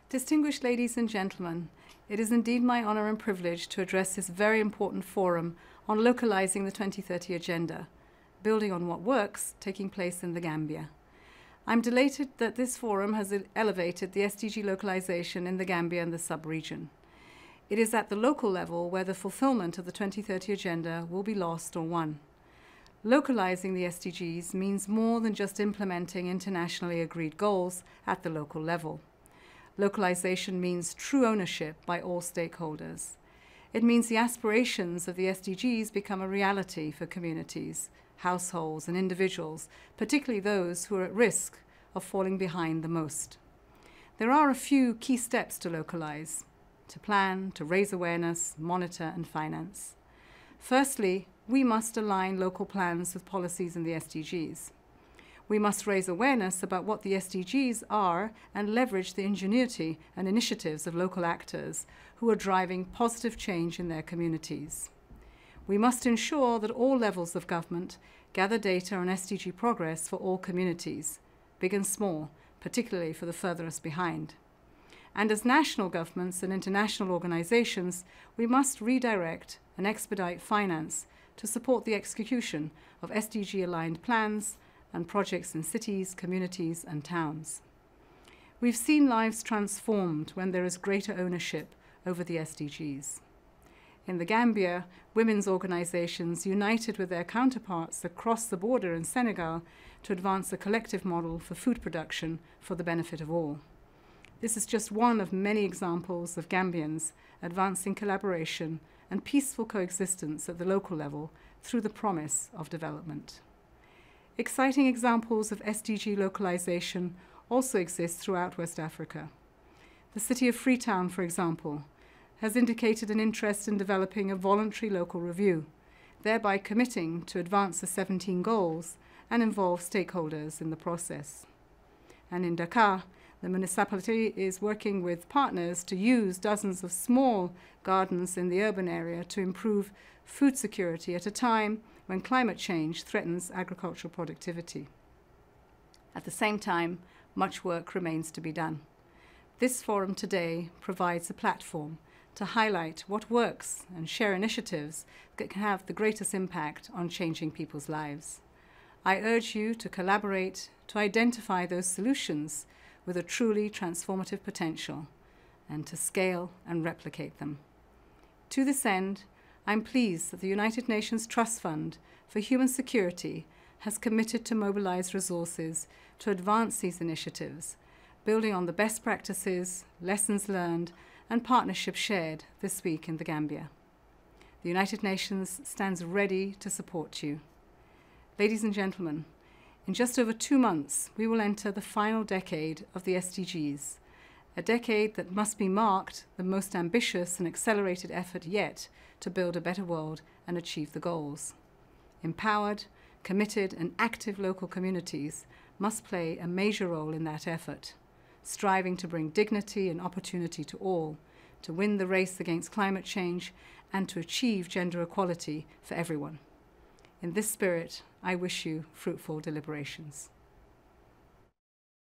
Distinguished ladies and gentlemen, it is indeed my honor and privilege to address this very important forum on localizing the 2030 Agenda, building on what works taking place in the Gambia. I'm delighted that this forum has elevated the SDG localization in the Gambia and the sub-region. It is at the local level where the fulfillment of the 2030 Agenda will be lost or won. Localizing the SDGs means more than just implementing internationally agreed goals at the local level. Localization means true ownership by all stakeholders. It means the aspirations of the SDGs become a reality for communities, households, and individuals, particularly those who are at risk of falling behind the most. There are a few key steps to localize: to plan, to raise awareness, monitor, and finance. Firstly, we must align local plans with policies in the SDGs. We must raise awareness about what the SDGs are and leverage the ingenuity and initiatives of local actors who are driving positive change in their communities. We must ensure that all levels of government gather data on SDG progress for all communities, big and small, particularly for the furthest behind. And as national governments and international organizations, we must redirect and expedite finance to support the execution of SDG-aligned plans and projects in cities, communities, and towns. We've seen lives transformed when there is greater ownership over the SDGs. In the Gambia, women's organizations united with their counterparts across the border in Senegal to advance a collective model for food production for the benefit of all. This is just one of many examples of Gambians advancing collaboration and peaceful coexistence at the local level through the promise of development. Exciting examples of SDG localization also exist throughout West Africa. The city of Freetown, for example, has indicated an interest in developing a voluntary local review, thereby committing to advance the 17 goals and involve stakeholders in the process. And in Dakar, the municipality is working with partners to use dozens of small gardens in the urban area to improve food security at a time when climate change threatens agricultural productivity. At the same time, much work remains to be done. This forum today provides a platform to highlight what works and share initiatives that can have the greatest impact on changing people's lives. I urge you to collaborate to identify those solutions with a truly transformative potential and to scale and replicate them. To this end, I'm pleased that the United Nations Trust Fund for Human Security has committed to mobilize resources to advance these initiatives, building on the best practices, lessons learned, and partnerships shared this week in the Gambia. The United Nations stands ready to support you. Ladies and gentlemen, in just over 2 months, we will enter the final decade of the SDGs, a decade that must be marked the most ambitious and accelerated effort yet to build a better world and achieve the goals. Empowered, committed, and active local communities must play a major role in that effort, striving to bring dignity and opportunity to all, to win the race against climate change, and to achieve gender equality for everyone. In this spirit, I wish you fruitful deliberations.